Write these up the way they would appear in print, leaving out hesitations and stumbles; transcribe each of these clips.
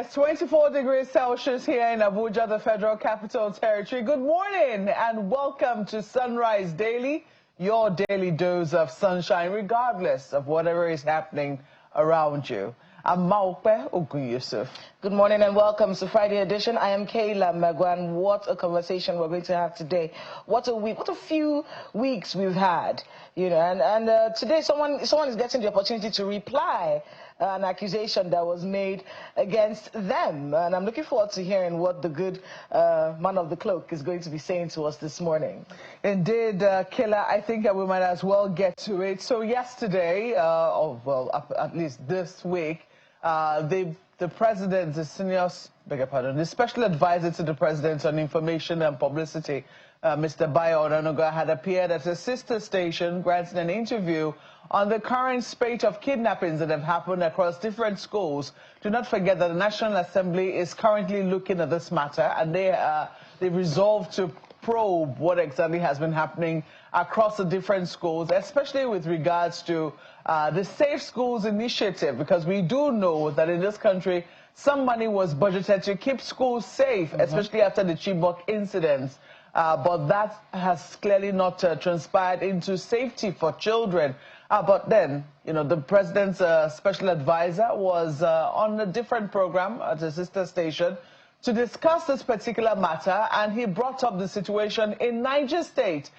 It's 24 degrees Celsius here in Abuja, the Federal Capital Territory. Good morning and welcome to Sunrise Daily, your daily dose of sunshine, regardless of whatever is happening around you. I'm Maupe Ogun-Yusuf. Good morning and welcome to Friday edition. I am Kayla Magwan. What a conversation we're going to have today. What a week, what a few weeks we've had, and today someone is getting the opportunity to reply an accusation that was made against them. And I'm looking forward to hearing what the good man of the cloak is going to be saying to us this morning. Indeed, Kayla, I think we might as well get to it. So yesterday, at least this week, the president, the special advisor to the president on information and publicity, Mr. Bayo Onanuga, had appeared at a sister station granting an interview on the current spate of kidnappings that have happened across different schools. Do not forget that the National Assembly is currently looking at this matter, and they resolved to probe what exactly has been happening across the different schools, especially with regards to the Safe Schools initiative, because we do know that in this country, some money was budgeted to keep schools safe, especially after the Chibok incidents. But that has clearly not transpired into safety for children. But then, the president's special advisor was on a different program at a sister station to discuss this particular matter, and he brought up the situation in Niger State,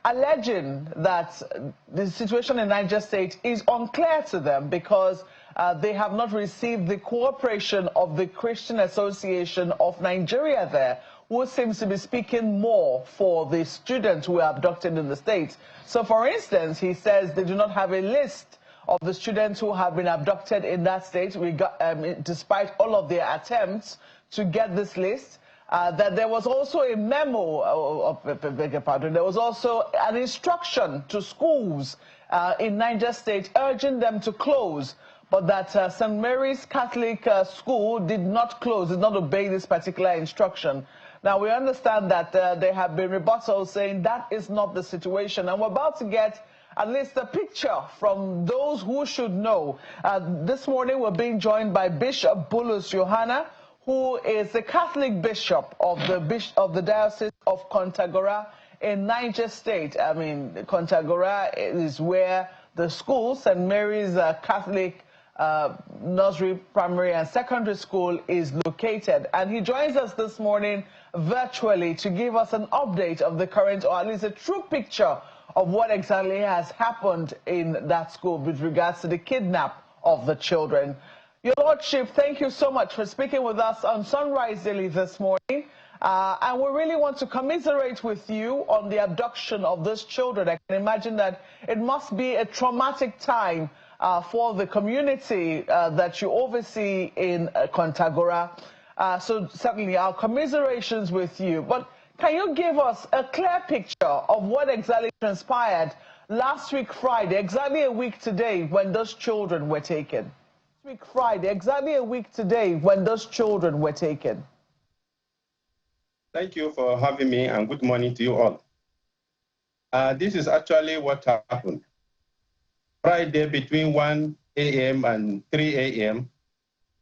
alleging that the situation in Niger State is unclear to them because they have not received the cooperation of the Christian Association of Nigeria there, who seems to be speaking more for the students who were abducted in the States. So, for instance, he says they do not have a list of the students who have been abducted in that state, despite all of their attempts to get this list. That there was also a memo, there was also an instruction to schools in Niger State urging them to close, but that St. Mary's Catholic School did not close, did not obey this particular instruction. Now, we understand that there have been rebuttals saying that is not the situation, and we're about to get at least a picture from those who should know. This morning, we're being joined by Bishop Bulus, who is the Catholic bishop of the Diocese of Kontagora in Niger State. I mean, Kontagora is where the school, St. Mary's Catholic Nursery, Primary and Secondary School, is located. And he joins us this morning virtually to give us an update of the current, or at least a true picture of what exactly has happened in that school with regards to the kidnap of the children. Your Lordship, thank you so much for speaking with us on Sunrise Daily this morning. And we really want to commiserate with you on the abduction of these children. I can imagine that it must be a traumatic time for the community that you oversee in Kontagora. So certainly our commiserations with you. But can you give us a clear picture of what exactly transpired last week Friday, exactly a week today, when those children were taken? Week Friday, exactly a week today, when those children were taken. Thank you for having me, and good morning to you all. This is actually what happened. Friday between 1 a.m. and 3 a.m.,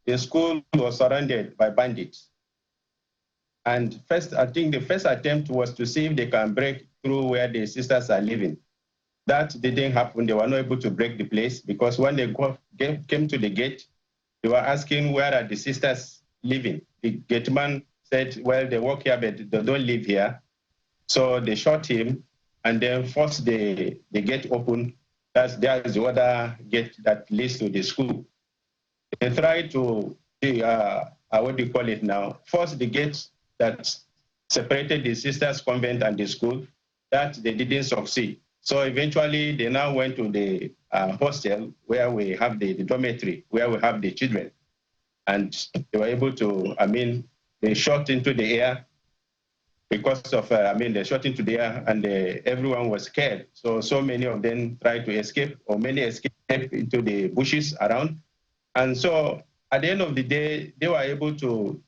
the school was surrounded by bandits. And first, I think the first attempt was to see if they can break through where the sisters are living. That didn't happen. They were not able to break the place because when they came to the gate, they were asking where are the sisters living. The gateman said, well, they work here, but they don't live here. So they shot him and then forced the gate open. There's the other gate that leads to the school. They tried to, what do you call it now, force the gates that separated the sisters' convent and the school. That they didn't succeed. So eventually, they now went to the hostel where we have the dormitory, where we have the children. And they were able to, they shot into the air because of, they shot into the air and everyone was scared. So many of them tried to escape, or many escaped into the bushes around. And so at the end of the day, they were able to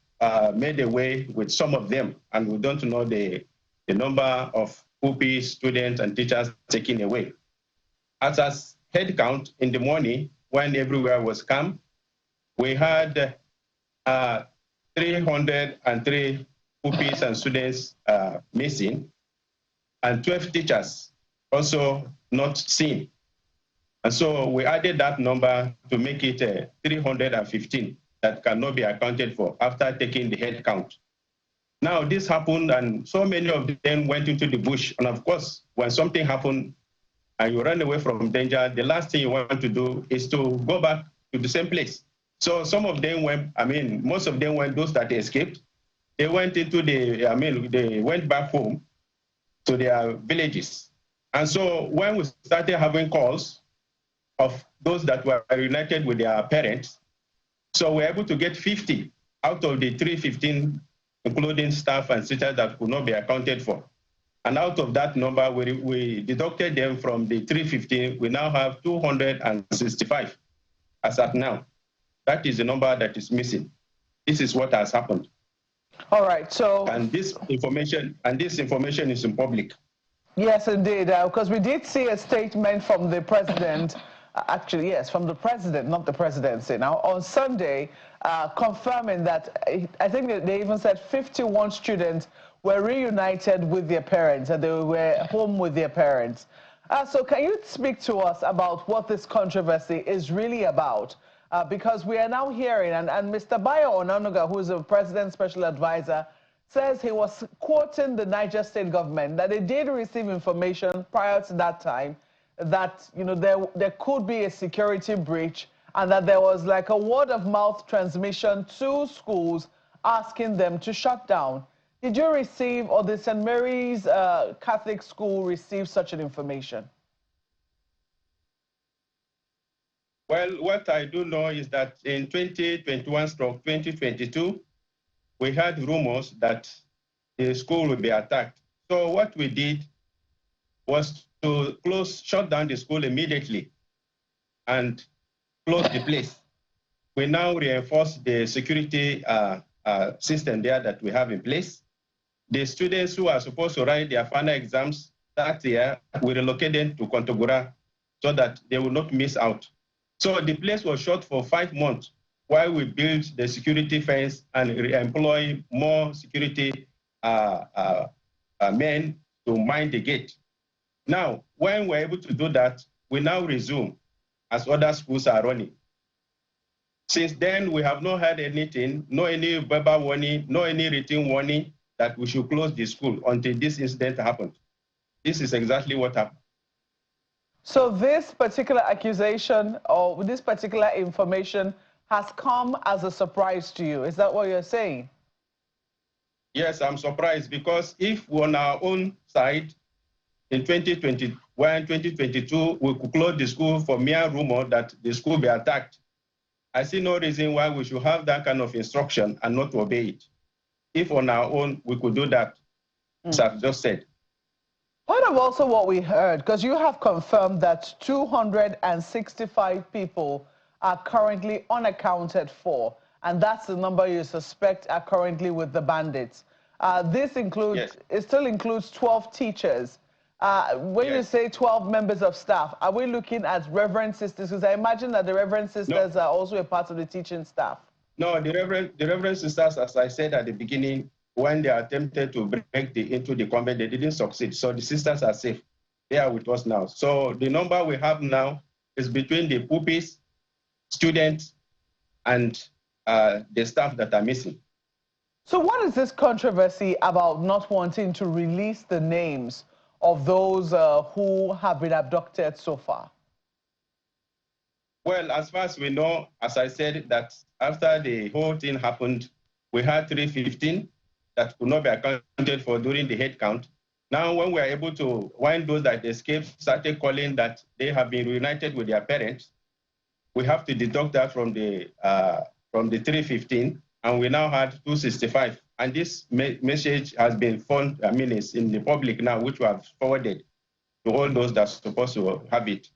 make a way with some of them. And we don't know the number of pupils, students, and teachers taken away. As a head count in the morning, when everywhere was calm, we had 303 pupils and students missing, and 12 teachers also not seen. And so we added that number to make it 315 that cannot be accounted for after taking the head count. Now this happened and so many of them went into the bush. And of course, when something happened and you run away from danger, the last thing you want to do is to go back to the same place. So some of them went, most of them went, those that escaped, they went into they went back home to their villages. And so when we started having calls of those that were reunited with their parents, so we're able to get 50 out of the 315, including staff and teachers that could not be accounted for. And out of that number, we deducted them from the 315. We now have 265 as at now. That is the number that is missing. This is what has happened. All right, so... And this information is in public. Yes, indeed, because we did see a statement from the president, actually, yes, from the president, not the presidency. Now, on Sunday, confirming that, I think they even said 51 students were reunited with their parents, and they were home with their parents. So can you speak to us about what this controversy is really about? Because we are now hearing, and Mr. Bayo Onanuga, who is the president's special advisor, says he was quoting the Niger State government that they did receive information prior to that time that there could be a security breach and that there was like a word-of-mouth transmission to schools asking them to shut down. Did you receive, or did St. Mary's Catholic School receive such an information? Well, what I do know is that in 2021/2022, we had rumors that the school would be attacked. So what we did was to shut down the school immediately and close the place. We now reinforce the security system there that we have in place. The students who are supposed to write their final exams that year, we relocated to Kontagora so that they will not miss out. So the place was shut for 5 months while we built the security fence and employ more security men to mind the gate. Now, when we're able to do that, we now resume as other schools are running. Since then, we have not had anything, no any verbal warning, no any written warning that we should close the school until this incident happened. This is exactly what happened. So this particular accusation or this particular information has come as a surprise to you. Is that what you're saying? Yes, I'm surprised because if on our own side in 2021, 2022, we could close the school for mere rumor that the school be attacked, I see no reason why we should have that kind of instruction and not obey it. If on our own we could do that, as I've just said. Part of also what we heard, because you have confirmed that 265 people are currently unaccounted for, and that's the number you suspect are currently with the bandits. This includes, yes. It still includes 12 teachers. When yes. You say 12 members of staff, are we looking at Reverend Sisters? Because I imagine that the Reverend Sisters are also a part of the teaching staff. No, the Reverend Sisters, as I said at the beginning, when they attempted to break into the convent, they didn't succeed. So the sisters are safe. They are with us now. So the number we have now is between the pupils, students, and the staff that are missing. So what is this controversy about not wanting to release the names of those who have been abducted so far? Well, as far as we know, as I said, that after the whole thing happened, we had 315 that could not be accounted for during the head count. Now, when we are able to, when those that escaped started calling that they have been reunited with their parents, we have to deduct that from the 315, and we now had 265. And this message has been found, it's in the public now, which we have forwarded to all those that are supposed to have it.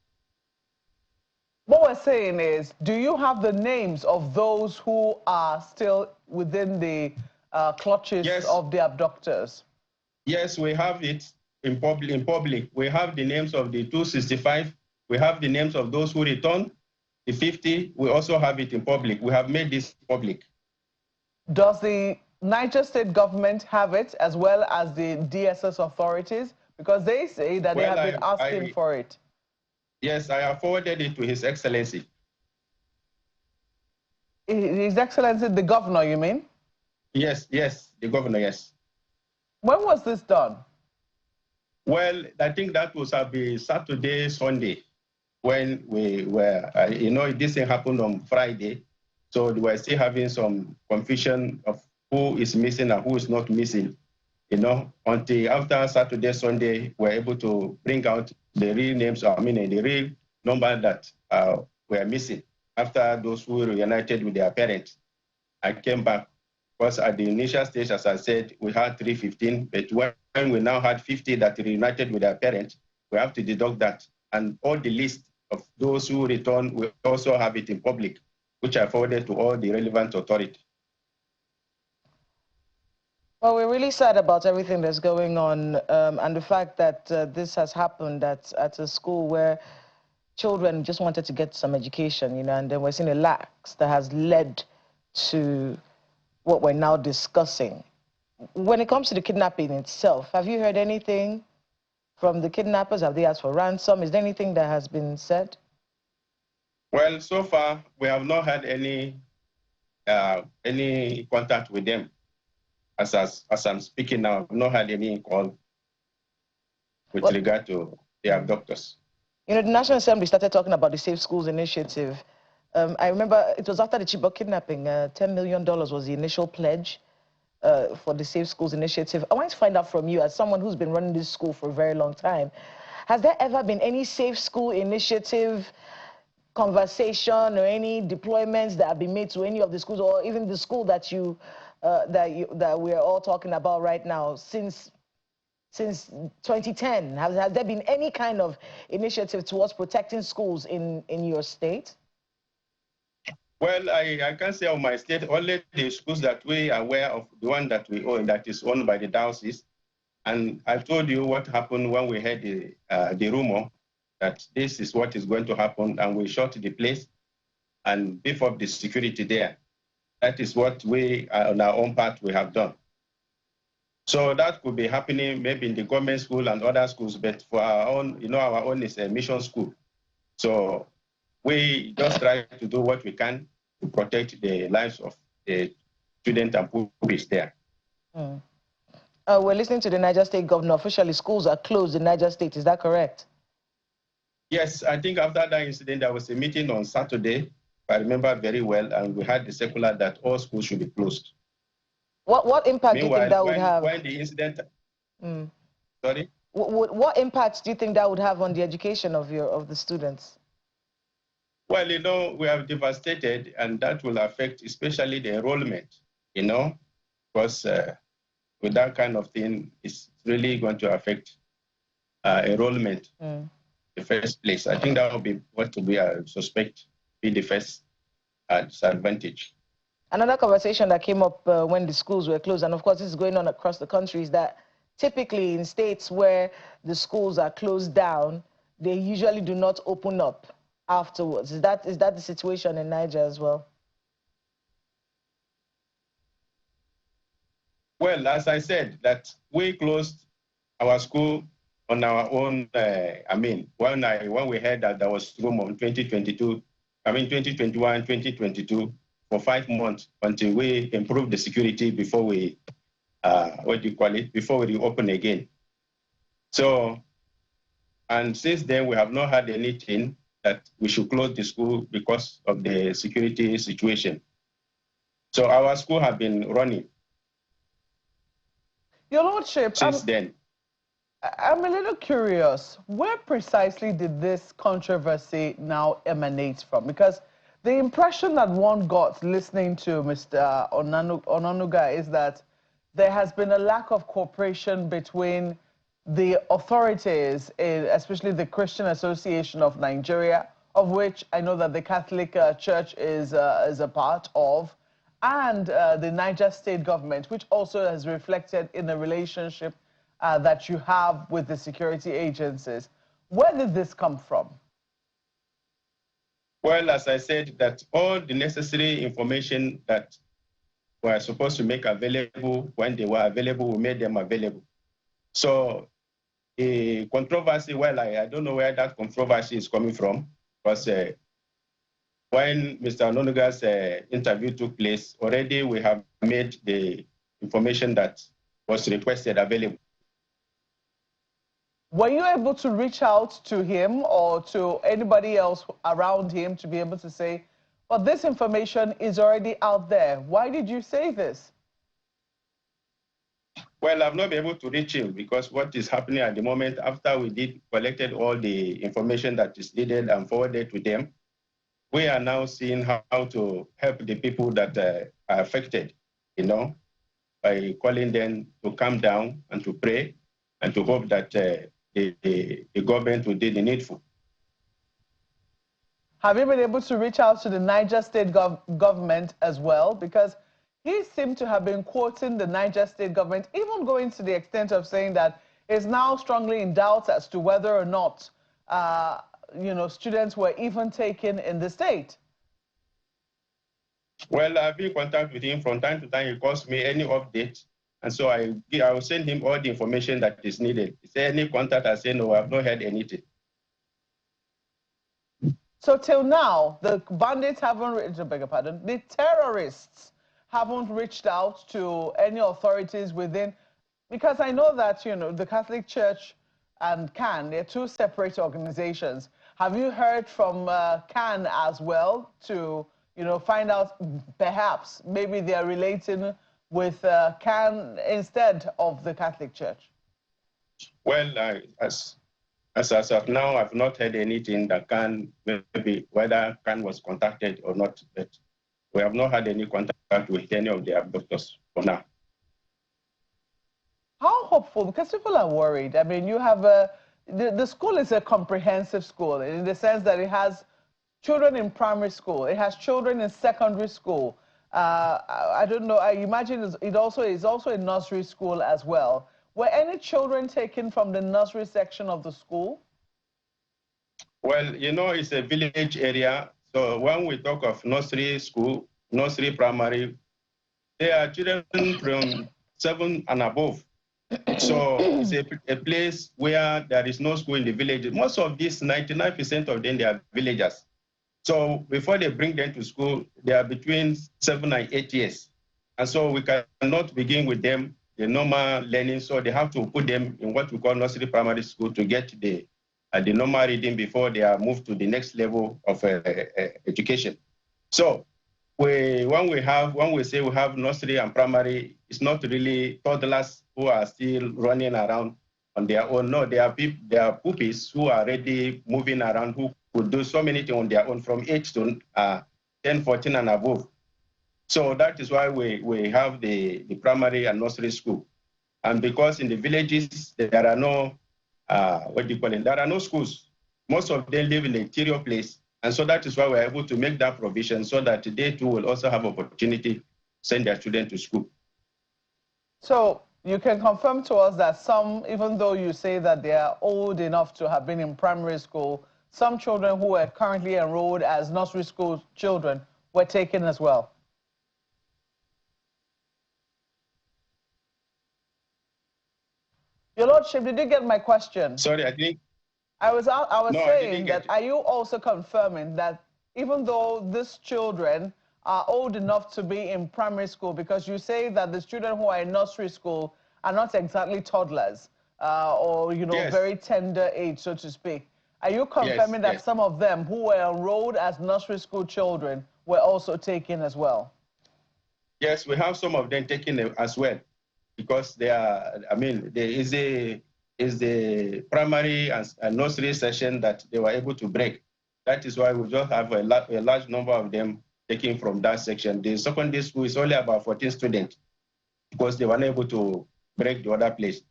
What we're saying is, do you have the names of those who are still within the clutches yes. of the abductors? Yes, we have it in public. We have the names of the 265. We have the names of those who returned. The 50, we also have it in public. We have made this public. Does the Niger State government have it as well as the DSS authorities? Because they say that they have been asking for it. Yes, I have forwarded it to His Excellency. His Excellency, the governor, you mean? Yes, the governor, yes. When was this done? Well, I think that was Saturday, Sunday, when we were, this thing happened on Friday. So we were still having some confusion of who is missing and who is not missing. Until after Saturday, Sunday, we're able to bring out the real names, the real number that were missing after those who reunited with their parents. I came back because at the initial stage, as I said, we had 315, but when we now had 50 that reunited with their parents, we have to deduct that. And all the list of those who returned, we also have it in public, which I forwarded to all the relevant authorities. Well, we're really sad about everything that's going on, and the fact that this has happened at a school where children just wanted to get some education, and then we're seeing a lax that has led to what we're now discussing. When it comes to the kidnapping itself, have you heard anything from the kidnappers? Have they asked for ransom? Is there anything that has been said? Well, so far, we have not had any contact with them. As I'm speaking now, I've not had any call with regard to the abductors. The National Assembly started talking about the Safe Schools Initiative. I remember it was after the Chibok kidnapping. $10 million was the initial pledge for the Safe Schools Initiative. I want to find out from you, as someone who's been running this school for a very long time, has there ever been any Safe School Initiative conversation or any deployments that have been made to any of the schools, or even the school that that we're all talking about right now since 2010? Has there been any kind of initiative towards protecting schools in your state? Well, I can say on my state, only the schools that we are aware of, the one that we own, that is owned by the diocese. And I've told you what happened when we heard the rumor that this is what is going to happen, and we shut the place and beef up the security there. That is what we, on our own part, we have done. So that could be happening maybe in the government school and other schools, but for our own, our own is a mission school. So we just try to do what we can to protect the lives of the students and pupils there. We're listening to the Niger State governor. Officially, schools are closed in Niger State. Is that correct? Yes, I think after that incident, there was a meeting on Saturday, I remember very well, and we had the circular that all schools should be closed. What impact do you think that would have? When the incident... Sorry? What impact do you think that would have on the education of the students? Well, we have devastated, and that will affect especially the enrollment, because with that kind of thing, it's really going to affect enrollment in the first place. I think that will be what we suspect be the first disadvantage. Another conversation that came up when the schools were closed, and of course this is going on across the country, is that typically in states where the schools are closed down, they usually do not open up afterwards. Is that the situation in Niger as well? Well, as I said, that we closed our school on our own. When we heard that there was room on 2021, 2022, for 5 months until we improved the security before we, before we reopen again. So, and since then we have not had anything that we should close the school because of the security situation. So our school have been running. Your Lordship, since then. I'm a little curious. Where precisely did this controversy now emanate from? Because the impression that one got listening to Mr. Onanuga is that there has been a lack of cooperation between the authorities, especially the Christian Association of Nigeria, of which I know that the Catholic Church is a part of, and the Niger State government, which also has reflected in the relationship that you have with the security agencies. Where did this come from? Well, as I said, that all the necessary information that were supposed to make available. When they were available, we made them available. So the controversy, well, I don't know where that controversy is coming from, because when Mr. Ononuga's interview took place, already we have made the information that was requested available. Were you able to reach out to him or to anybody else around him to be able to say, well, this information is already out there. Why did you say this? Well, I've not been able to reach him because what is happening at the moment, after we collected all the information that is needed and forwarded to them, we are now seeing how to help the people that are affected, by calling them to calm down and to pray and to hope that the government will do the needful. Have you been able to reach out to the Niger State government as well? Because he seemed to have been quoting the Niger State government, even going to the extent of saying that it's now strongly in doubt as to whether or not, students were even taken in the state. Well, I've been in contact with him from time to time. He calls me any update. And so I will send him all the information that is needed. Is there any contact? I say, no, I've not heard anything. So till now, the bandits haven't, the terrorists haven't reached out to any authorities within, because I know that, the Catholic Church and CAN, they're two separate organizations. Have you heard from CAN as well to, find out perhaps maybe they're relating with CAN instead of the Catholic Church? Well, as of now, I've not heard anything that CAN, maybe whether CAN was contacted or not, but we have not had any contact with any of the abductors for now. How hopeful? Because people are worried. I mean, you have the school is a comprehensive school in the sense that it has children in primary school, it has children in secondary school. I don't know, I imagine it also is a nursery school as well. Were any children taken from the nursery section of the school? Well, it's a village area. So when we talk of nursery school, nursery primary, there are children from 7 and above. So it's a place where there is no school in the village. Most of these, 99% of them, they are villagers. So before they bring them to school, they are between 7 and 8 years. And so we cannot begin with them the normal learning. So they have to put them in what we call nursery primary school to get the normal reading before they are moved to the next level of education. So when we say we have nursery and primary, it's not really toddlers who are still running around on their own. No, there are puppies who are already moving around, who could do so many things on their own from 8 to 10, 14 and above. So that is why we have the primary and nursery school. And because in the villages, there are no, there are no schools. Most of them live in the interior place. And so that is why we're able to make that provision so that they too will also have opportunity to send their children to school. So you can confirm to us that some, even though you say that they are old enough to have been in primary school, some children who are currently enrolled as nursery school children were taken as well? Your Lordship, did you get my question? Sorry, I think. I was saying that are you also confirming that even though these children are old enough to be in primary school, because you say that the children who are in nursery school are not exactly toddlers or, yes, very tender age, so to speak. Are you confirming that some of them who were enrolled as nursery school children were also taken as well? Yes, we have some of them taken as well, because they are, there is the primary and nursery session that they were able to break. That is why we just have a large number of them taken from that section. The secondary school is only about 14 students because they were unable to break the other place.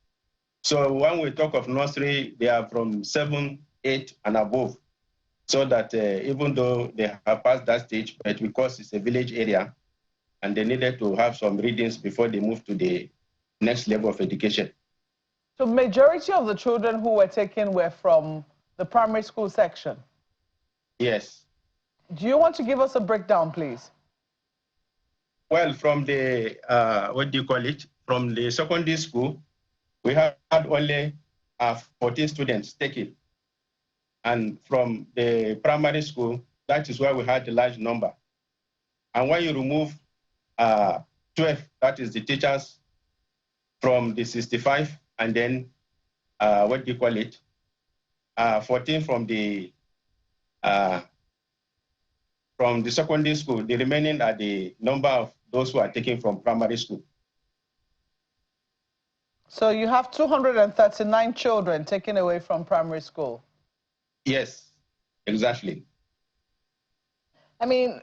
So when we talk of nursery, they are from 7, 8 and above. So that even though they have passed that stage, but because it's a village area and they needed to have some readings before they move to the next level of education. So majority of the children who were taken were from the primary school section? Yes. Do you want to give us a breakdown, please? Well, from the, what do you call it? From the secondary school, we had only 14 students taken. And from the primary school, that is where we had a large number. And when you remove 12, that is the teachers from the 65, and then, what do you call it? 14 from the secondary school, the remaining are the number of those who are taken from primary school. So you have 239 children taken away from primary school? Yes, exactly. I mean,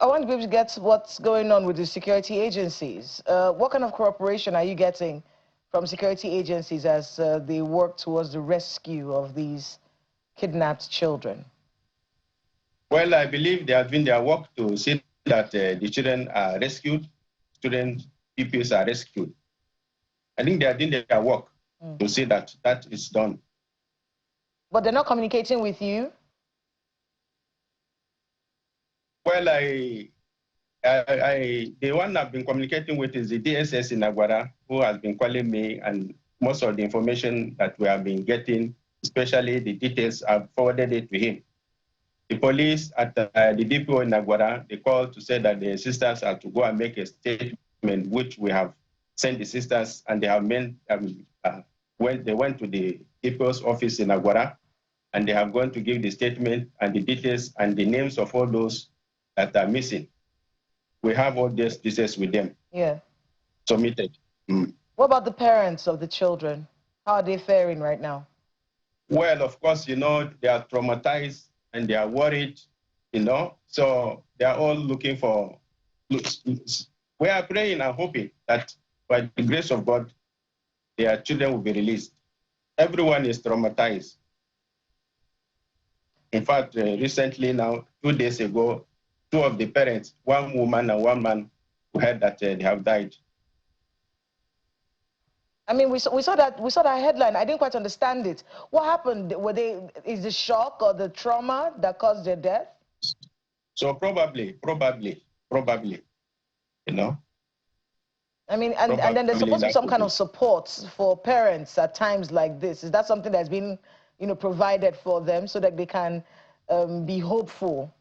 I want to be able to get what's going on with the security agencies. What kind of cooperation are you getting from security agencies as they work towards the rescue of these kidnapped children? Well, I believe they are doing their work to see that the children are rescued, student pupils are rescued. I think they are doing their work to see that that is done. But they're not communicating with you? Well, the one I've been communicating with is the DSS in Aguara, who has been calling me, and most of the information that we have been getting, especially the details, I've forwarded it to him. The police at the DPO in Aguara, they called to say that the sisters are to go and make a statement, which we have sent the sisters, and they have made, when they went to the DPO's office in Aguara, and they have gone to give the statement and the details and the names of all those that are missing. We have all these details with them. Yeah. Submitted. What about the parents of the children? How are they faring right now? Well, of course, you know, they are traumatized and they are worried, you know, so they are all looking for, we are praying and hoping that by the grace of God, their children will be released. Everyone is traumatized. In fact, recently now, 2 days ago, 2 of the parents, one woman and one man, who heard that they have died. I mean, we saw that headline. I didn't quite understand it. What happened? Is the shock or the trauma that caused their death? So probably, you know. I mean, and then there's supposed to be some kind of support for parents at times like this. Is that something that's been, you know, provided for them so that they can be hopeful?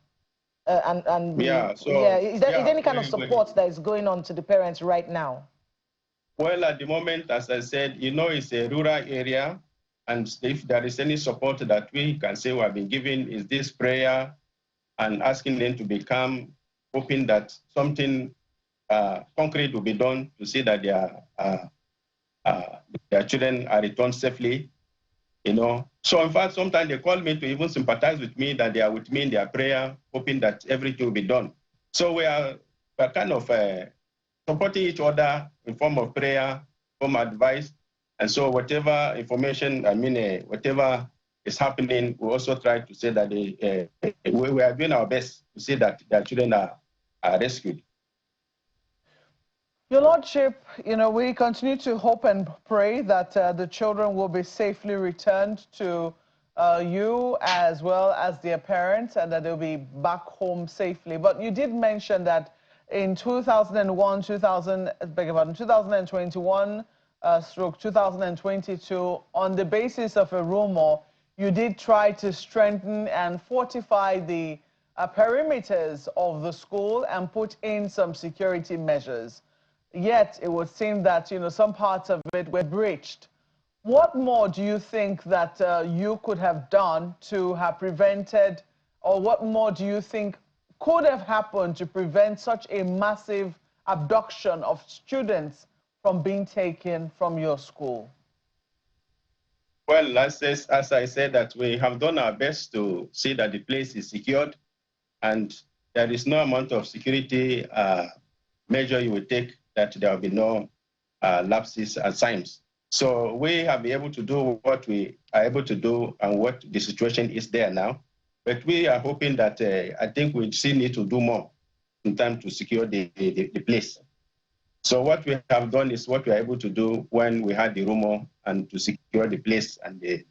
Is there any kind of support that is going on to the parents right now? Well, at the moment, as I said, you know, it's a rural area, and if there is any support that we can say we have been given, is this prayer and asking them to be calm, hoping that something concrete will be done to see that their children are returned safely, you know. So in fact, sometimes they call me to even sympathize with me, that they are with me in their prayer, hoping that everything will be done. So we're kind of supporting each other in form of prayer, form of advice. And so whatever information, whatever is happening, we also try to say that we are doing our best to see that their children are rescued. Your Lordship, you know, we continue to hope and pray that the children will be safely returned to you as well as their parents, and that they'll be back home safely. But you did mention that in 2021, 2021, stroke 2022, on the basis of a rumor, you did try to strengthen and fortify the perimeters of the school and put in some security measures. Yet it would seem that, you know, some parts of it were breached. What more do you think that you could have done to have prevented, or what more do you think could have happened to prevent such a massive abduction of students from being taken from your school? Well, as I said, that we have done our best to see that the place is secured, and there is no amount of security measure you will take that there will be no lapses at times. So we have been able to do what we are able to do and what the situation is there now. But we are hoping that I think we still need to do more in time to secure the place. So what we have done is what we are able to do when we had the rumor, and to secure the place and the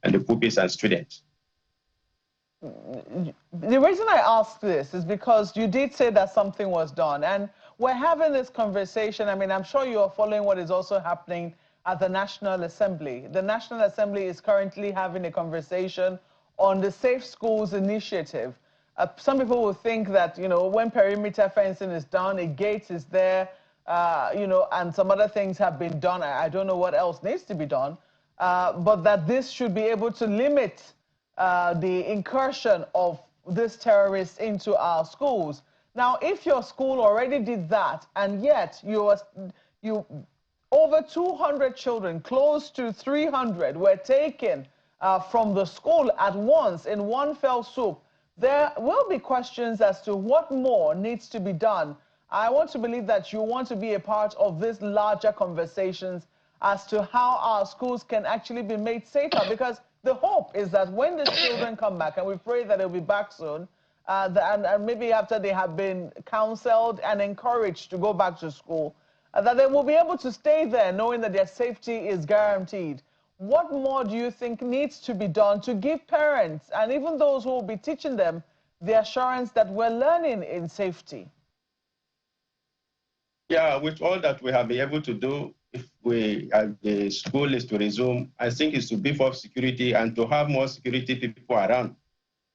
pupils and students. The reason I ask this is because you did say that something was done, and we're having this conversation. I mean, I'm sure you are following what is also happening at the National Assembly. The National Assembly is currently having a conversation on the Safe Schools initiative. Some people will think that, you know, when perimeter fencing is done, a gate is there, you know, and some other things have been done. I don't know what else needs to be done, but that this should be able to limit the incursion of these terrorists into our schools. Now, if your school already did that, and yet over 200 children, close to 300, were taken from the school at once in one fell swoop, there will be questions as to what more needs to be done. I want to believe that you want to be a part of these larger conversations as to how our schools can actually be made safer, because the hope is that when the children come back, and we pray that they'll be back soon, and maybe after they have been counseled and encouraged to go back to school, that they will be able to stay there knowing that their safety is guaranteed. What more do you think needs to be done to give parents and even those who will be teaching them the assurance that we're learning in safety? Yeah, with all that we have been able to do, if the school is to resume, I think it's to beef up security and to have more security people around,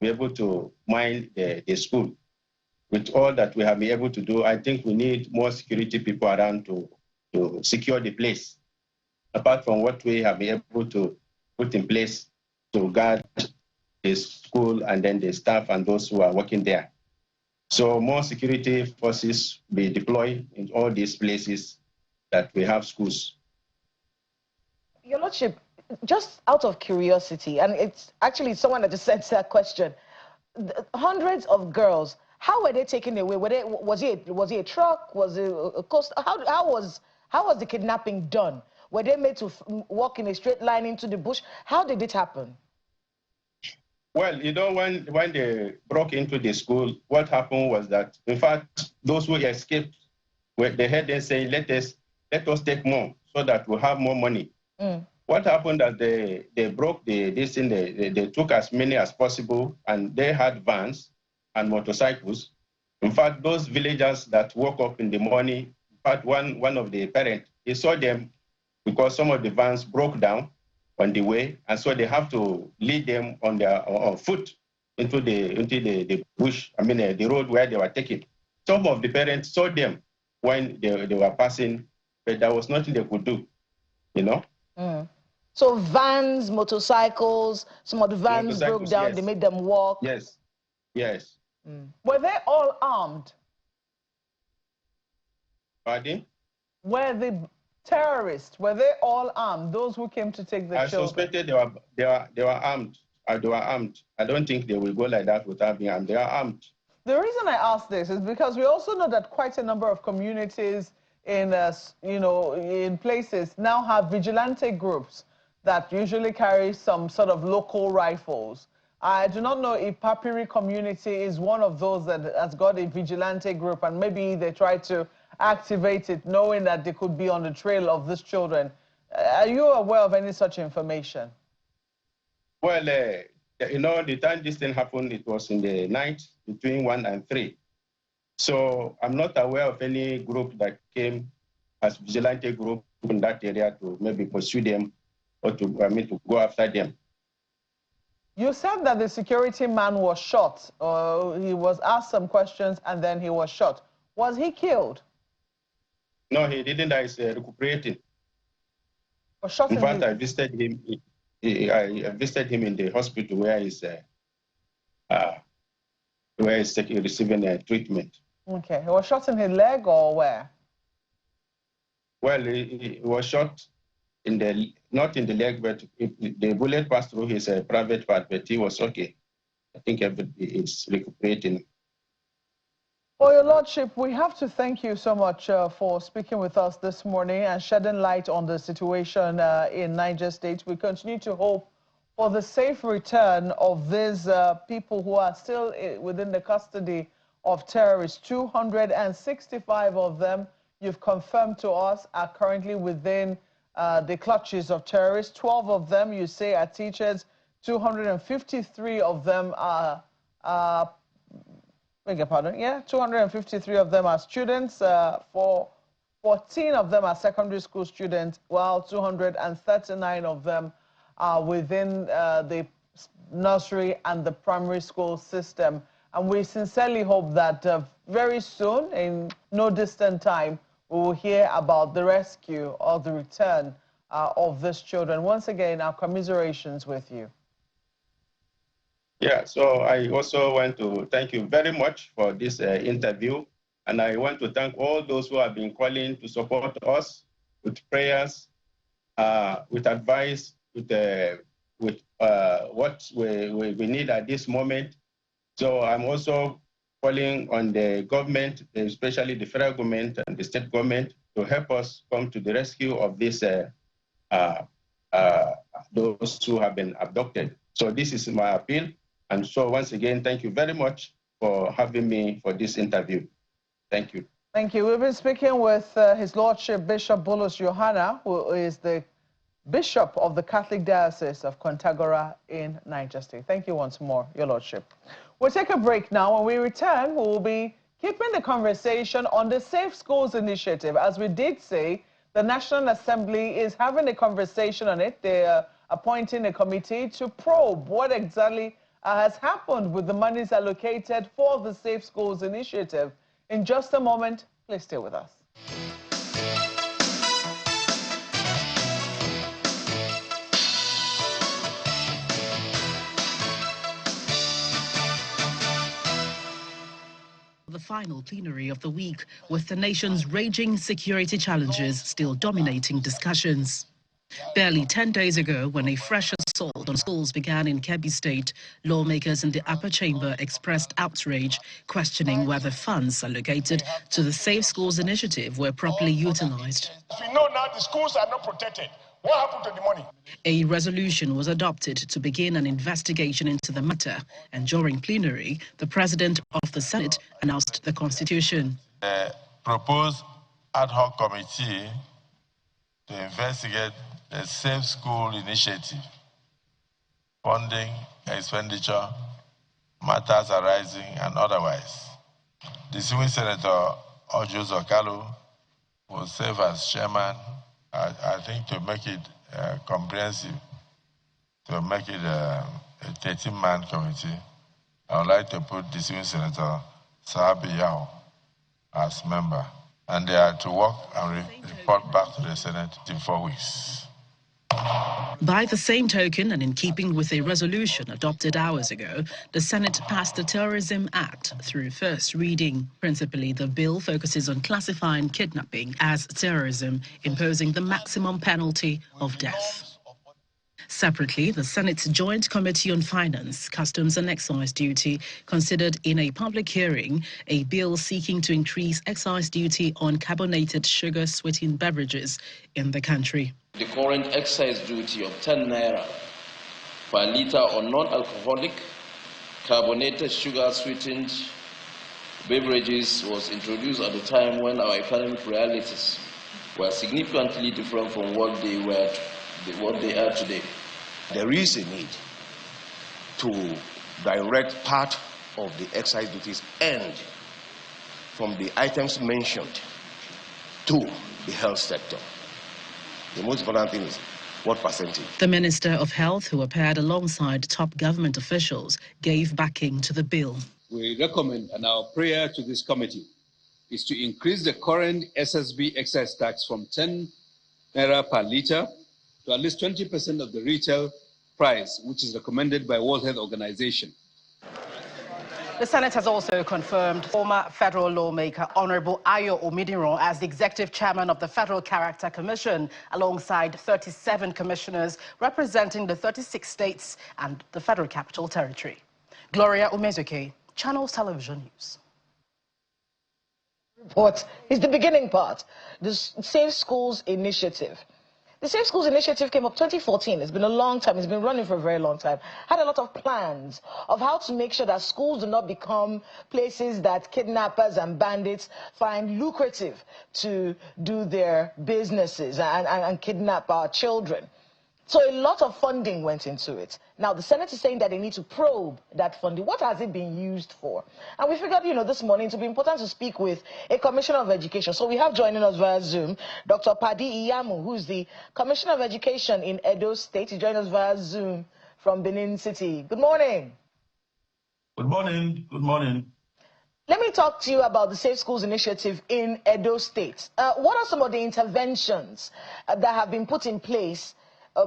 be able to mind the school. With all that we have been able to do, I think we need more security people around to secure the place, apart from what we have been able to put in place to guard the school and then the staff and those who are working there. So more security forces be deployed in all these places that we have schools. Your Lordship, just out of curiosity, and it's actually someone that just sent that question, hundreds of girls, how were they taken away? Was it a truck? Was it a coast? How was the kidnapping done? Were they made to walk in a straight line into the bush? How did it happen? Well, you know, when they broke into the school, what happened was that, in fact, those who escaped, they heard them saying, let us take more so that we'll have more money. Mm. What happened is they broke this thing, they took as many as possible, and they had vans and motorcycles. In fact, those villagers that woke up in the morning, in fact, one of the parents, he saw them because some of the vans broke down on the way, and so they have to lead them on foot into the bush, I mean, the road where they were taking. Some of the parents saw them when they were passing, but there was nothing they could do, you know? Mm. So vans, motorcycles, some of the vans broke down, yes. They made them walk. Yes, yes. Mm. Were they all armed? Pardon? Were the terrorists, were they all armed, those who came to take the children? I suspected they were armed. They were armed. I don't think they will go like that without being armed. They are armed. The reason I ask this is because we also know that quite a number of communities in, you know, in places now have vigilante groups that usually carry some sort of local rifles. I do not know if Papiri community is one of those that has got a vigilante group, and maybe they try to activate it knowing that they could be on the trail of these children. Are you aware of any such information? Well, you know, the time this thing happened, it was in the night between 1 and 3. So I'm not aware of any group that came as vigilante group in that area to maybe pursue them or to go after them. You said that the security man was shot, or he was asked some questions and then he was shot. Was he killed? No, he didn't. He's recuperating. Shot in fact, I visited him. I visited him in the hospital where he's receiving treatment. Okay, he was shot in his leg or where? Well, he was shot in not in the leg, but the bullet passed through his private part, but he was okay. I think everybody is recuperating. Well, Your Lordship, we have to thank you so much for speaking with us this morning and shedding light on the situation in Niger State. We continue to hope for the safe return of these people who are still within the custody of terrorists. 265 of them, you've confirmed to us, are currently within the clutches of terrorists. 12 of them, you say, are teachers. 253 of them are beg your pardon, yeah, 253 of them are students. 14 of them are secondary school students, while 239 of them are within the nursery and the primary school system. And we sincerely hope that very soon, in no distant time, we will hear about the rescue or the return of these children. Once again, our commiserations with you. Yeah, so I also want to thank you very much for this interview. And I want to thank all those who have been calling to support us with prayers, with advice, with what we need at this moment. So I'm also calling on the government, especially the federal government and the state government, to help us come to the rescue of these those who have been abducted. So this is my appeal. And so once again, thank you very much for having me for this interview. Thank you. Thank you. We've been speaking with His Lordship Bishop Bulus Johanna, who is the Bishop of the Catholic Diocese of Kontagora in Niger State. Thank you once more, Your Lordship. We'll take a break now. When we return, we will be keeping the conversation on the Safe Schools Initiative. As we did say, the National Assembly is having a conversation on it. They're appointing a committee to probe what exactly has happened with the monies allocated for the Safe Schools Initiative. In just a moment, please stay with us. The final plenary of the week, with the nation's raging security challenges still dominating discussions. Barely 10 days ago, when a fresh assault on schools began in Kebbi State, lawmakers in the upper chamber expressed outrage, questioning whether funds allocated to the Safe Schools initiative were properly utilized. We know now the schools are not protected. What happened to the money? A resolution was adopted to begin an investigation into the matter, and during plenary, the President of the Senate announced the Constitution. The proposed ad hoc committee to investigate the Safe School initiative, funding, expenditure, matters arising, and otherwise. The Senior Senator Ojo Zokalo will serve as chairman, I think, to make it comprehensive, to make it a 13-man committee. I would like to put the Senior Senator Sahabi Yao as member, and they are to work and report back to the Senate in 4 weeks. By the same token, and in keeping with a resolution adopted hours ago, the Senate passed the Terrorism Act through first reading. Principally, the bill focuses on classifying kidnapping as terrorism, imposing the maximum penalty of death. Separately, the Senate's Joint Committee on Finance, Customs and Excise Duty considered in a public hearing a bill seeking to increase excise duty on carbonated sugar-sweetened beverages in the country. The current excise duty of 10 naira per litre on non-alcoholic carbonated sugar-sweetened beverages was introduced at a time when our economic realities were significantly different from what they are today. There is a need to direct part of the excise duties and from the items mentioned to the health sector. The most important thing is what percentage. The Minister of Health, who appeared alongside top government officials, gave backing to the bill. We recommend, and our prayer to this committee is to increase the current SSB excise tax from 10 naira per litre to at least 20% of the retail price, which is recommended by World Health Organization. The Senate has also confirmed former federal lawmaker Honorable Ayo Omidiran as the executive chairman of the Federal Character Commission, alongside 37 commissioners representing the 36 states and the Federal Capital Territory. Gloria Umezuke, Channels Television News. Report is the beginning part. The Safe Schools Initiative. The Safe Schools Initiative came up 2014. It's been a long time. It's been running for a very long time. Had a lot of plans of how to make sure that schools do not become places that kidnappers and bandits find lucrative to do their businesses and kidnap our children. So a lot of funding went into it. Now, the Senate is saying that they need to probe that funding. What has it been used for? And we figured, this morning to be important to speak with a Commissioner of Education. So we have joining us via Zoom, Dr. Padi Iyamu, who's the Commissioner of Education in Edo State. He joined us via Zoom from Benin City. Good morning. Good morning. Good morning. Let me talk to you about the Safe Schools Initiative in Edo State. What are some of the interventions that have been put in place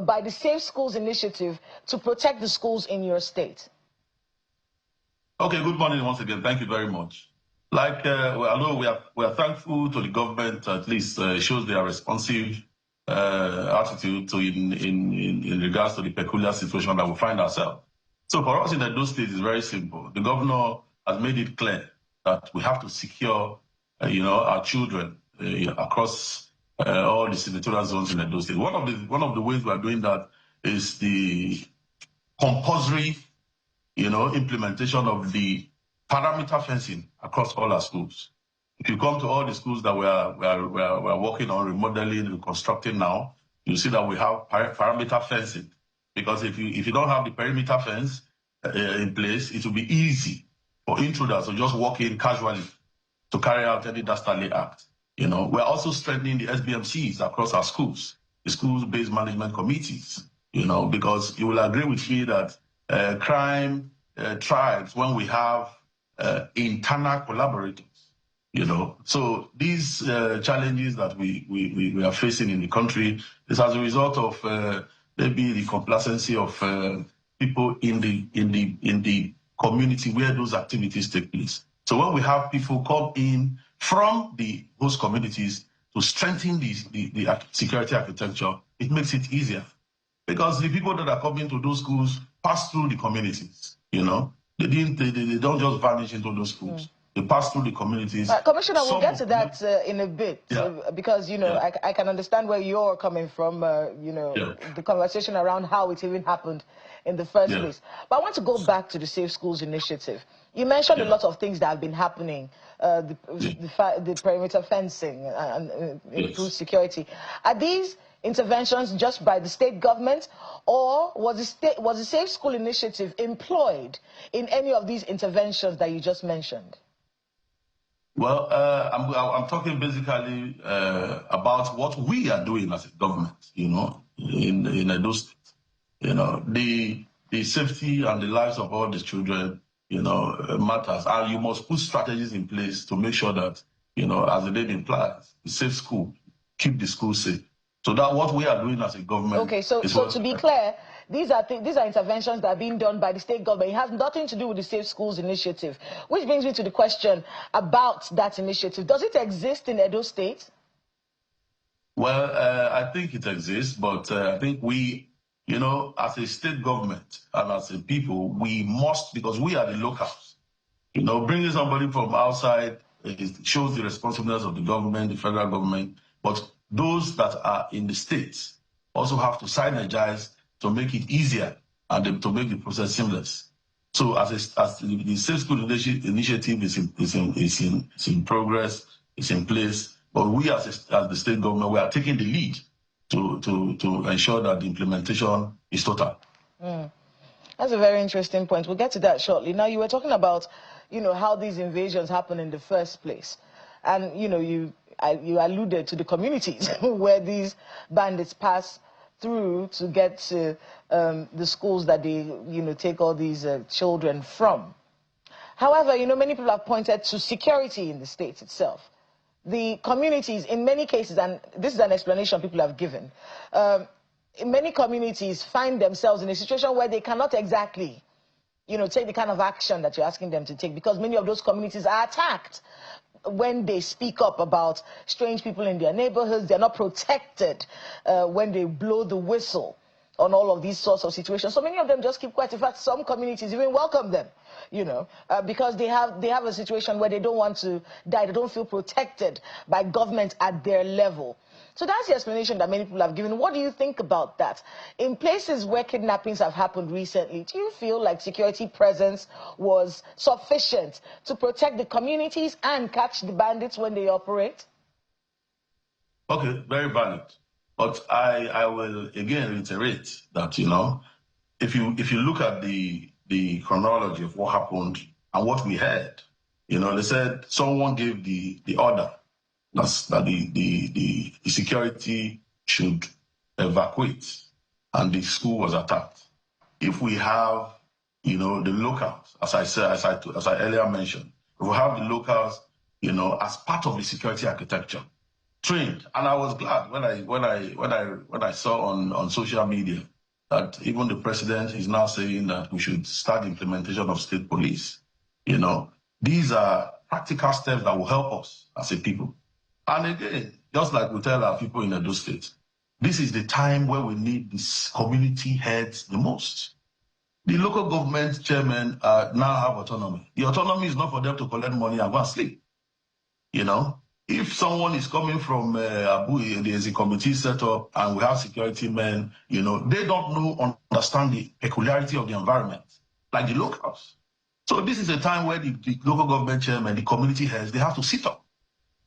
by the Safe Schools Initiative to protect the schools in your state? Okay, good morning once again. Thank you very much. Like, although we are thankful to the government, at least shows their responsive attitude to in regards to the peculiar situation that we find ourselves. So for us in Edo State, it's very simple. The governor has made it clear that we have to secure, our children across all the senatorial zones in Edo State. One of the ways we are doing that is the compulsory, implementation of the perimeter fencing across all our schools. If you come to all the schools that we are working on remodeling, reconstructing now, you see that we have perimeter fencing. Because if you don't have the perimeter fence in place, it will be easy for intruders to just walk in casually to carry out any dastardly act. We're also strengthening the SBMCs across our schools, the schools-based management committees, because you will agree with me that crime thrives when we have internal collaborators, So these challenges that we are facing in the country is as a result of maybe the complacency of people in the community where those activities take place. So when we have people come in from the host communities to strengthen the security architecture, it makes it easier. Because the people that are coming to those schools pass through the communities, They don't just vanish into those schools. They pass through the communities. Commissioner, we'll get to that in a bit, because, I can understand where you're coming from, the conversation around how it even happened in the first place. But I want to go back to the Safe Schools Initiative. You mentioned a lot of things that have been happening, the perimeter fencing and improved security. Are these interventions just by the state government, or was the Safe School Initiative employed in any of these interventions that you just mentioned? Well, I'm talking basically about what we are doing as a government, in Edo State. The safety and the lives of all the children, matters. And you must put strategies in place to make sure that, as the name implies, the safe school, keep the school safe. So that what we are doing as a government. Okay, so to be clear, these are interventions that are being done by the state government. It has nothing to do with the Safe Schools Initiative, which brings me to the question about that initiative. Does it exist in Edo State? Well, I think it exists, but I think we, as a state government and as a people, we must, because we are the locals. Bringing somebody from outside, it shows the responsiveness of the government, the federal government, but those that are in the states also have to synergize to make it easier and to make the process seamless. So as the Safe School Initiative is in progress, it's in place, but we as the state government, we are taking the lead to ensure that the implementation is total. That's a very interesting point. We'll get to that shortly. Now, you were talking about, how these invasions happen in the first place. And, you alluded to the communities where these bandits pass through to get to the schools that they, take all these children from. However, many people have pointed to security in the state itself. The communities, in many cases, and this is an explanation people have given, many communities find themselves in a situation where they cannot exactly, take the kind of action that you're asking them to take, because many of those communities are attacked when they speak up about strange people in their neighborhoods. They're not protected when they blow the whistle on all of these sorts of situations. So many of them just keep quiet. In fact, some communities even welcome them, because they have a situation where they don't want to die. They don't feel protected by government at their level. So that's the explanation that many people have given. What do you think about that? In places where kidnappings have happened recently, do you feel like security presence was sufficient to protect the communities and catch the bandits when they operate? Okay, very valid. But I will again reiterate that, you know, if you look at the chronology of what happened and what we heard, you know, they said someone gave the order that the security should evacuate, and the school was attacked. If we have, you know, the locals, as I earlier mentioned, if we have the locals, you know, as part of the security architecture, trained, and I was glad when I saw on social media that even the president is now saying that we should start the implementation of state police. You know, these are practical steps that will help us as a people. And again, just like we tell our people in Edo State, this is the time where we need these community heads the most. The local government chairmen now have autonomy. The autonomy is not for them to collect money and go and sleep. You know, if someone is coming from Abu, there's a committee set up and we have security men, you know, they don't understand the peculiarity of the environment, like the locals. So this is a time where the local government chairman, the community heads, they have to sit up.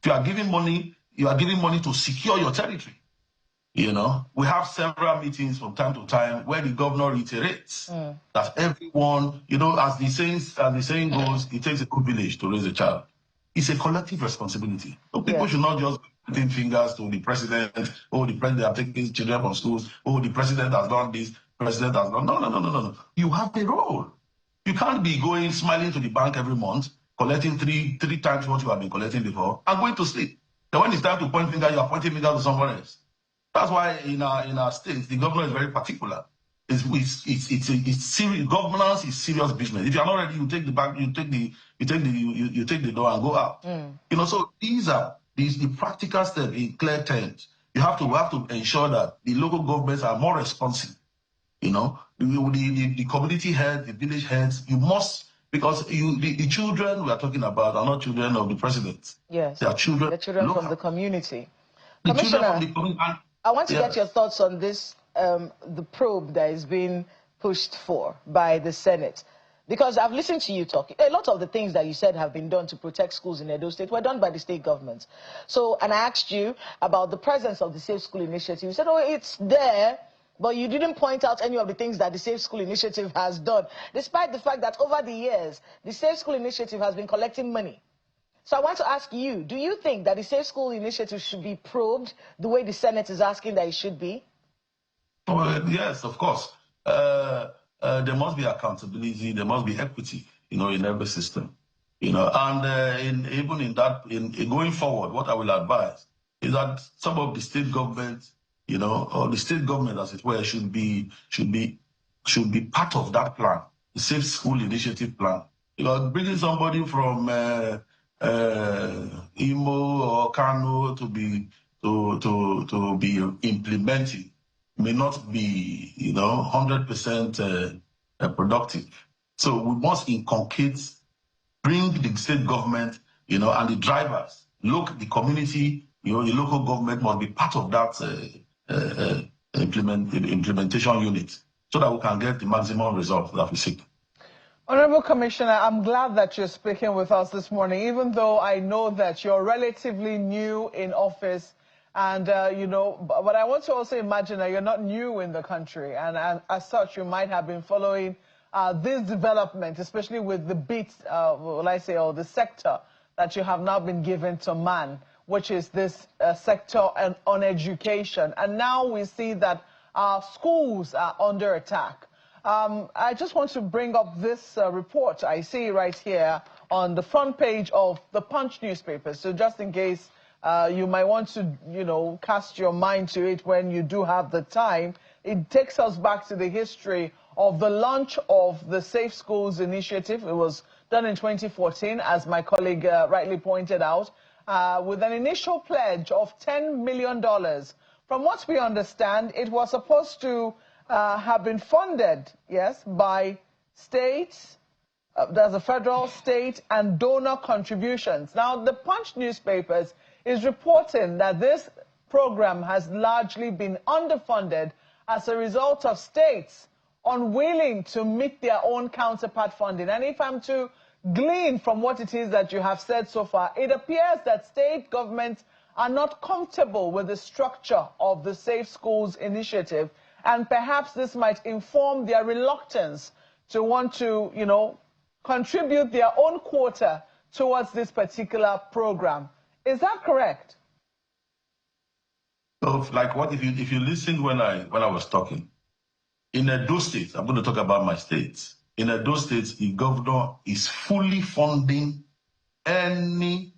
If you are giving money to secure your territory. You know, we have several meetings from time to time where the governor reiterates that everyone, you know, as the saying goes, it takes a good village to raise a child. It's a collective responsibility. So people should not just put fingers to the president. Oh, the president has taken his children from schools. Oh, the president has done this. President has done. No. You have a role. You can't be going smiling to the bank every month, collecting three times what you have been collecting before, and going to sleep. Then when it's time to point finger, you are pointing finger to someone else. That's why in our states, the governor is very particular. It's serious. Governance is serious business. If you're not ready, you take the back, you take the door and go out. You know, so these are the practical steps in clear terms. We have to ensure that the local governments are more responsive. You know, the community heads, the village heads, you must, because the children we are talking about are not children of the president. Yes, they are children. They're children from the community. The Commissioner, children I want to get your thoughts on this, the probe that is being pushed for by the Senate. Because I've listened to you talk. A lot of the things that you said have been done to protect schools in Edo State were done by the state government. So, and I asked you about the presence of the Safe School Initiative. You said, oh, it's there, but you didn't point out any of the things that the Safe School Initiative has done, despite the fact that over the years, the Safe School Initiative has been collecting money. So I want to ask you, do you think that the Safe School Initiative should be probed the way the Senate is asking that it should be? Well, yes, of course. There must be accountability. There must be equity, you know, in every system. You know, and even in going forward, what I will advise is that some of the state government, you know, or the state government, as it were, should be part of that plan, the Safe School Initiative plan. Because bringing somebody from Imo or Kano to be implementing may not be, you know, 100% productive. So we must inculcate, bring the state government, you know, and the drivers. Look, the community, you know, the local government must be part of that implementation unit, so that we can get the maximum results that we seek. Honorable Commissioner, I'm glad that you're speaking with us this morning, even though I know that you're relatively new in office. And, you know, but I want to also imagine that you're not new in the country. And as such, you might have been following this development, especially with the beat, or the sector that you have now been given to man, which is this sector on education. And now we see that our schools are under attack. I just want to bring up this report I see right here on the front page of the Punch newspaper. So just in case you might want to, you know, cast your mind to it when you do have the time, it takes us back to the history of the launch of the Safe Schools Initiative. It was done in 2014, as my colleague rightly pointed out, with an initial pledge of $10 million. From what we understand, it was supposed to have been funded, yes, by states, there's a federal, state, and donor contributions. Now, the Punch newspapers is reporting that this program has largely been underfunded as a result of states unwilling to meet their own counterpart funding. And if I'm to glean from what it is that you have said so far, it appears that state governments are not comfortable with the structure of the Safe Schools initiative, and perhaps this might inform their reluctance to want to, contribute their own quota towards this particular program. Is that correct? So, like, what if you listened when I was talking? In Edo State, I'm going to talk about my state. In Edo State, the governor is fully funding any,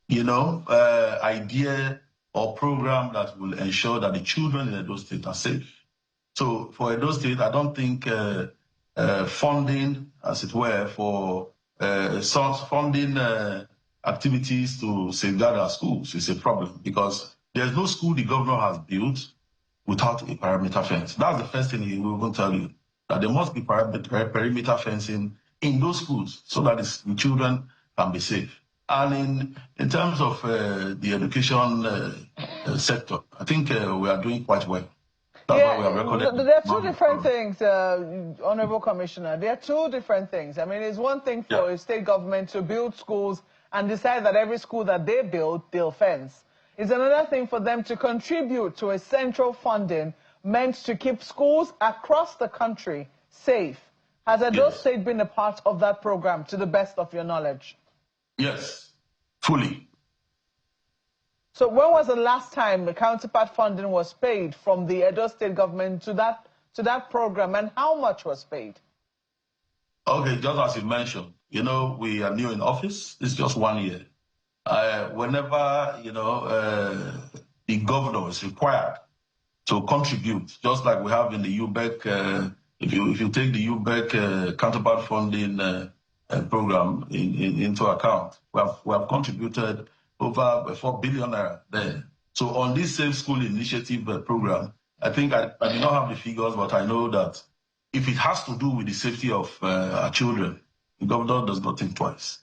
idea or program that will ensure that the children in Edo State are safe. So for Edo State, I don't think funding, as it were, for funding activities to safeguard our schools is a problem, because there's no school the governor has built without a perimeter fence. That's the first thing we will going to tell you, that there must be perimeter fencing in those schools so that the children can be safe. And in terms of the education sector, I think we are doing quite well. That's why we are recording. There are two different things, Honorable Commissioner. There are two different things. I mean, it's one thing for a state government to build schools and decide that every school that they build, they'll fence. It's another thing for them to contribute to a central funding meant to keep schools across the country safe. Has Edo State been a part of that program, to the best of your knowledge? Yes, fully. So when was the last time the counterpart funding was paid from the Edo State government to that program, and how much was paid? Okay, just as you mentioned, we are new in office. It's just 1 year. Whenever, the governor is required to contribute, just like we have in the UBEC, if you take the UBEC counterpart funding program into account, we have contributed over 4 billion naira there. So on this Safe School Initiative program, I think I do not have the figures, but I know that if it has to do with the safety of our children, the governor does not think twice.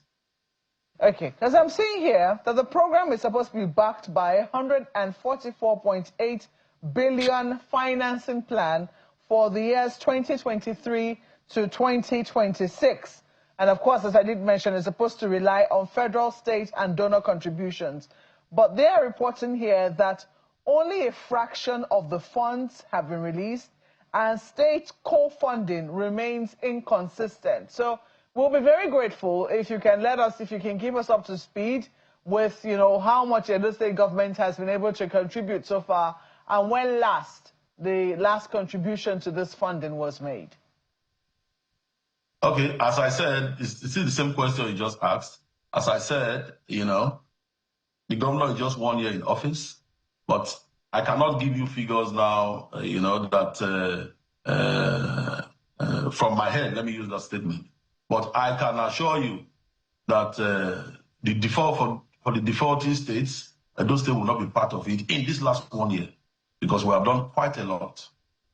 Okay, because I'm seeing here that the program is supposed to be backed by 144.8 billion financing plan for the years 2023 to 2026. And of course, as I did mention, it's supposed to rely on federal, state, and donor contributions. But they are reporting here that only a fraction of the funds have been released, and state co-funding remains inconsistent. So we'll be very grateful if you can give us up to speed with, how much the state government has been able to contribute so far, and when the last contribution to this funding was made. Okay, as I said, it's the same question you just asked. As I said, the governor is just 1 year in office, but I cannot give you figures now, that from my head, let me use that statement. But I can assure you that the default for the defaulting states, those states will not be part of it in this last 1 year, because we have done quite a lot,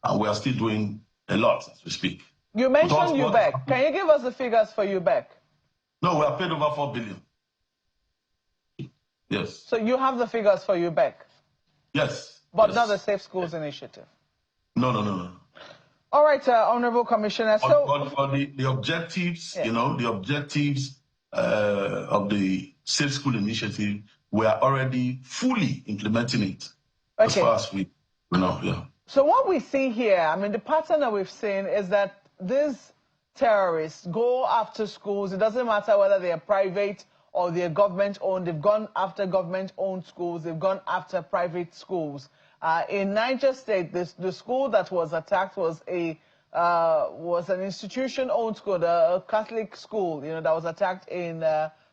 and we are still doing a lot as we speak. You mentioned UBEC. Can you give us the figures for UBEC? No, we have paid over 4 billion. Yes. So you have the figures for UBEC? Yes. But not the Safe Schools Initiative? No. All right, Honorable Commissioner. So but the objectives, the objectives of the Safe School Initiative, we are already fully implementing it. Okay. As far as we know, So what we see here, I mean, the pattern that we've seen is that these terrorists go after schools. It doesn't matter whether they are private or they're government-owned. They've gone after government-owned schools. They've gone after private schools. In Niger State, the school that was attacked was an institution-owned school, a Catholic school, that was attacked in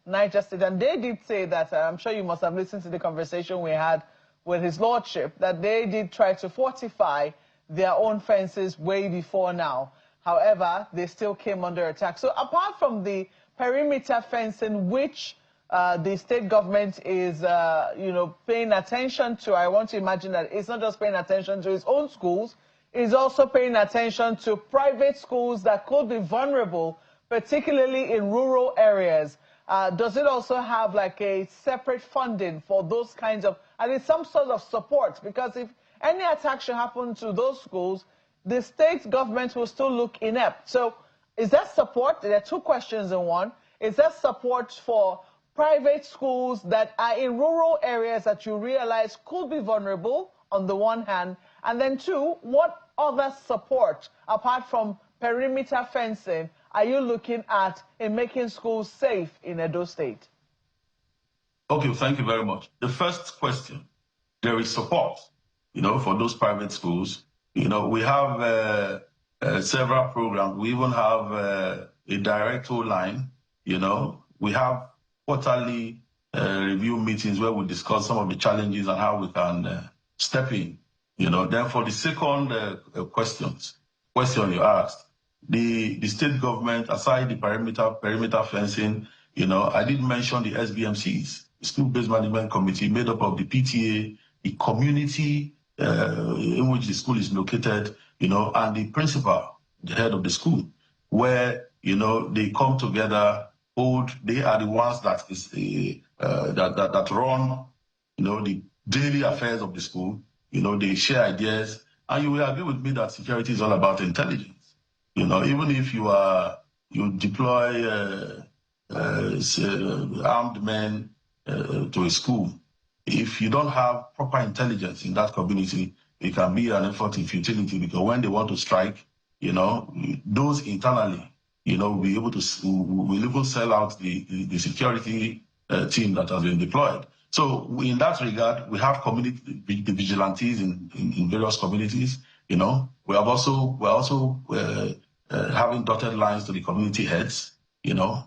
Niger State. And they did say that, I'm sure you must have listened to the conversation we had with His Lordship, that they did try to fortify their own fences way before now. However, they still came under attack. So apart from the perimeter fencing, which the state government is, paying attention to, I want to imagine that it's not just paying attention to its own schools, it's also paying attention to private schools that could be vulnerable, particularly in rural areas. Does it also have like a separate funding for those kinds of, and it's some sort of support? Because if any attack should happen to those schools, the state government will still look inept. So is that support? There are two questions in one. Is that support for private schools that are in rural areas that you realize could be vulnerable on the one hand, and then two, what other support apart from perimeter fencing are you looking at in making schools safe in Edo State? Okay, thank you very much. The first question, there is support, for those private schools. We have several programs. We even have a direct line. We have quarterly review meetings where we discuss some of the challenges and how we can step in. Then for the second question you asked, the state government, aside the perimeter fencing, I did mention the SBMCs, School-Based Management Committee, made up of the PTA, the community in which the school is located, and the principal, the head of the school, where they come together. They are the ones that run, the daily affairs of the school. They share ideas, and you will agree with me that security is all about intelligence. Even if you deploy armed men to a school, if you don't have proper intelligence in that community, it can be an effort in futility, because when they want to strike, those internally, will be able to, will even sell out the security team that has been deployed. So in that regard, we have the vigilantes in various communities. We're also having dotted lines to the community heads,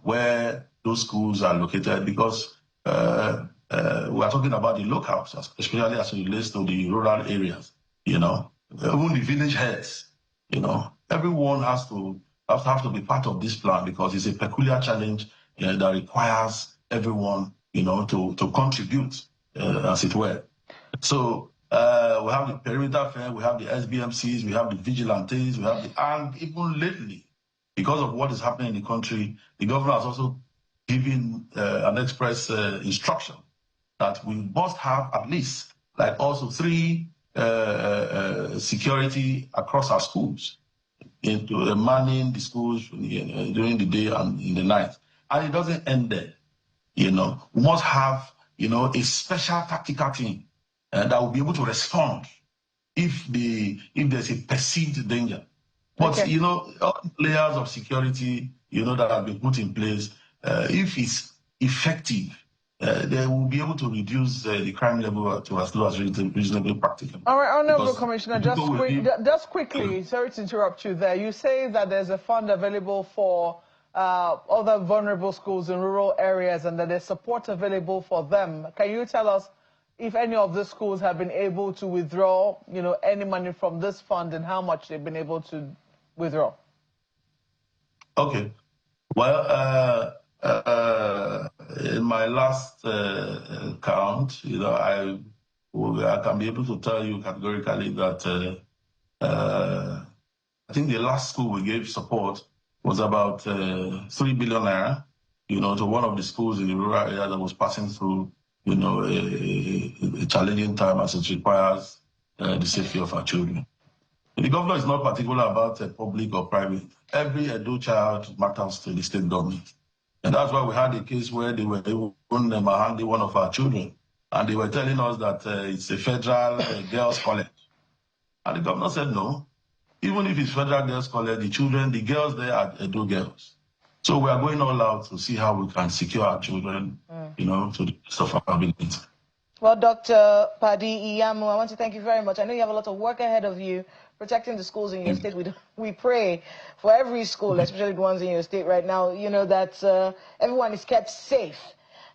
where those schools are located, because we are talking about the locals, especially as it relates to the rural areas. Even the village heads. Everyone has to be part of this plan, because it's a peculiar challenge that requires everyone, to contribute, as it were. So we have the perimeter fence, we have the SBMCs, we have the vigilantes, and even lately, because of what is happening in the country, the governor has also given an express instruction that we must have at least also 3 security across our schools, into manning the schools during the day and in the night. And it doesn't end there. We must have, a special tactical team that will be able to respond if there's a perceived danger. But, Okay. All layers of security, that have been put in place, if it's effective, they will be able to reduce the crime level to as low as reasonably practical. All right, Honorable Commissioner, just quickly, sorry to interrupt you there. You say that there's a fund available for other vulnerable schools in rural areas, and that there's support available for them. Can you tell us if any of the schools have been able to withdraw, any money from this fund, and how much they've been able to withdraw? Okay. Well, in my last count, I can be able to tell you categorically that I think the last school we gave support was about 3 billion naira, to one of the schools in the rural area that was passing through, a challenging time, as it requires the safety of our children. The governor is not particular about public or private. Every Edo child matters to the state government. And that's why we had a case where they were handling one of our children, and they were telling us that it's a federal girls' college. And the governor said no. Even if it's federal girls' college, the girls there are Edo girls. So we are going all out to see how we can secure our children, to the best of our ability. Well, Dr. Padi Iyamu, I want to thank you very much. I know you have a lot of work ahead of you protecting the schools in your state. We pray for every school, especially the ones in your state right now, that everyone is kept safe,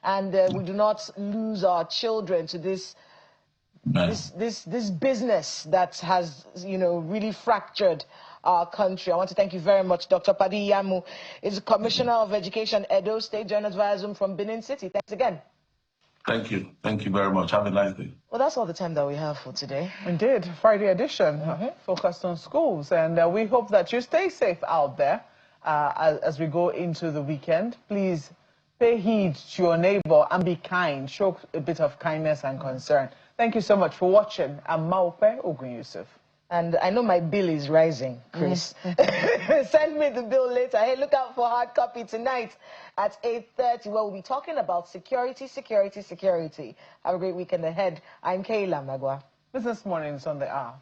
and we do not lose our children to this business that has, really fractured our country. I want to thank you very much. Dr. Padi Iyamu is Commissioner of Education, Edo State, joined us via Zoom from Benin City. Thanks again. Thank you. Thank you very much. Have a nice day. Well, that's all the time that we have for today. Indeed, Friday edition, focused on schools. And we hope that you stay safe out there as we go into the weekend. Please pay heed to your neighbor and be kind. Show a bit of kindness and concern. Thank you so much for watching. I'm Maupe Ogun Yusuf. And I know my bill is rising, Chris. Send me the bill later. Hey, look out for hard copy tonight at 8:30, where we'll be talking about security, security, security. Have a great weekend ahead. I'm Kayla Magwa. Business Mornings on the hour.